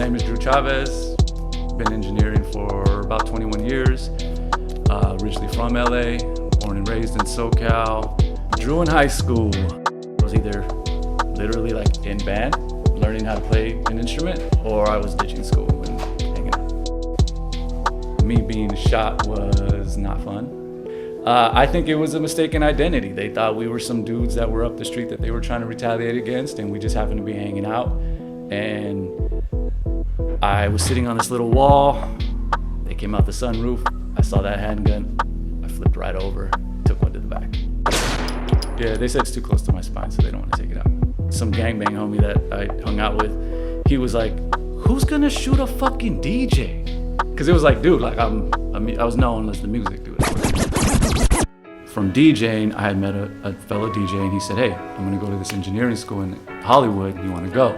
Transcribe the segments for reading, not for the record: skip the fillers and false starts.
name is Drew Chavez. Been engineering for about 21 years. Originally from LA, born and raised in SoCal. Drew in high school. I was either literally like in band, learning how to play an instrument, or I was ditching school and hanging out. Me being shot was not fun. I think it was a mistaken identity. They thought we were some dudes that were up the street that they were trying to retaliate against, and we just happened to be hanging out. And I was sitting on this little wall. They came out the sunroof. I saw that handgun. I flipped right over, took one to the back. Yeah, they said it's too close to my spine, so they don't want to take it out. Some gangbang homie that I hung out with, he was like, "Who's gonna shoot a fucking DJ?" Because it was like, dude, like I was known as the music dude. From DJing, I had met a fellow DJ, and he said, "Hey, I'm gonna go to this engineering school in Hollywood. You want to go?"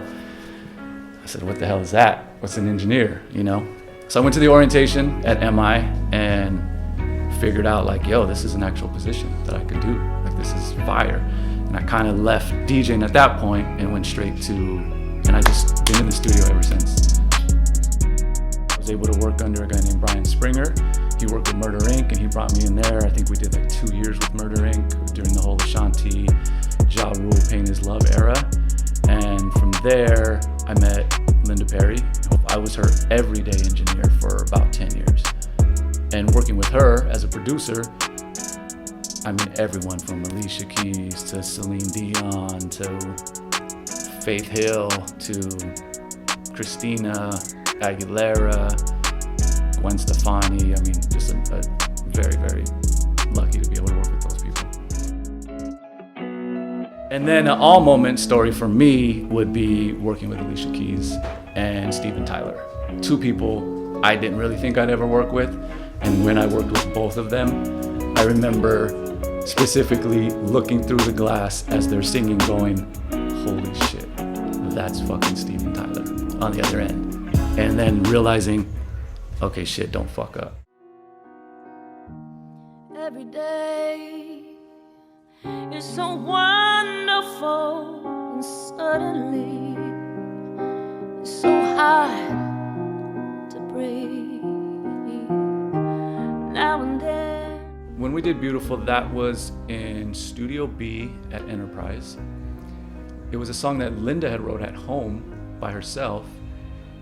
I said, "What the hell is that? What's an engineer?" You know? So I went to the orientation at MI and figured out like, yo, this is an actual position that I could do. Like, this is fire. And I kind of left DJing at that point and went straight to, and I just been in the studio ever since. I was able to work under a guy named Brian Springer. He worked with Murder Inc. and he brought me in there. I think we did like 2 years with Murder Inc. during the whole Ashanti, Ja Rule, Pain Is Love era. And from there, I met Linda Perry. I was her everyday engineer for about 10 years. And working with her as a producer, I mean everyone from Alicia Keys to Celine Dion to Faith Hill to Christina Aguilera, Gwen Stefani. I mean, just a very, very lucky to be able to work with those people. And then an all moment story for me would be working with Alicia Keys and Steven Tyler. Two people I didn't really think I'd ever work with. And when I worked with both of them, I remember specifically looking through the glass as they're singing going, holy shit, that's fucking Steven Tyler on the other end. And then realizing, okay, shit, don't fuck up. Every day is so wonderful, and suddenly it's so hard to breathe now and then. When we did Beautiful, that was in Studio B at Enterprise. It was a song that Linda had wrote at home by herself.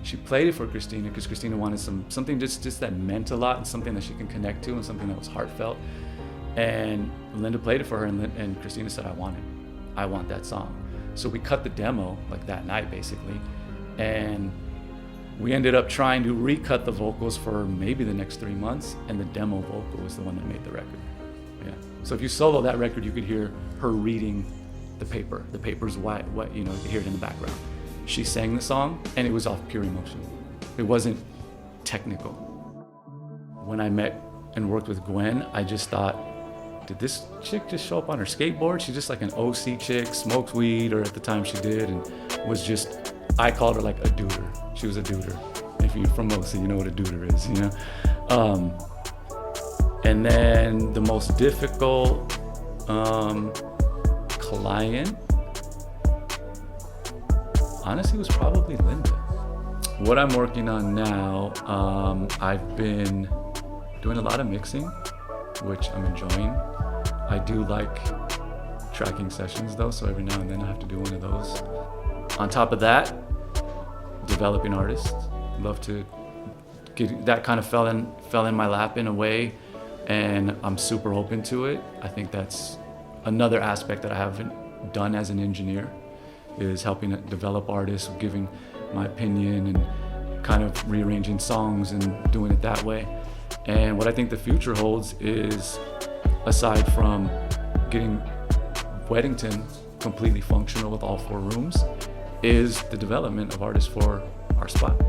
She played it for Christina because Christina wanted something just that meant a lot and something that she can connect to and something that was heartfelt. And Linda played it for her, and Christina said, I want that song. So we cut the demo like that night basically, and we ended up trying to recut the vocals for maybe the next 3 months, and the demo vocal was the one that made the record. Yeah. So if you solo that record, you could hear her reading the paper. The paper's white, you know, you could hear it in the background. She sang the song, and it was off pure emotion. It wasn't technical. When I met and worked with Gwen, I just thought, did this chick just show up on her skateboard? She's just like an OC chick, smoked weed, or at the time she did, and was just, I called her like a duder. She was a duder. If you're from OC, you know what a duder is, you know? And then the most difficult client, honestly, was probably Linda. What I'm working on now, I've been doing a lot of mixing, which I'm enjoying. I do like tracking sessions though, so every now and then I have to do one of those. On top of that, developing artists. Love to get that kind of fell in my lap in a way, and I'm super open to it. I think that's another aspect that I haven't done as an engineer, is helping develop artists, giving my opinion and kind of rearranging songs and doing it that way. And what I think the future holds is, aside from getting Weddington completely functional with all 4 rooms, is the development of artists for our spot.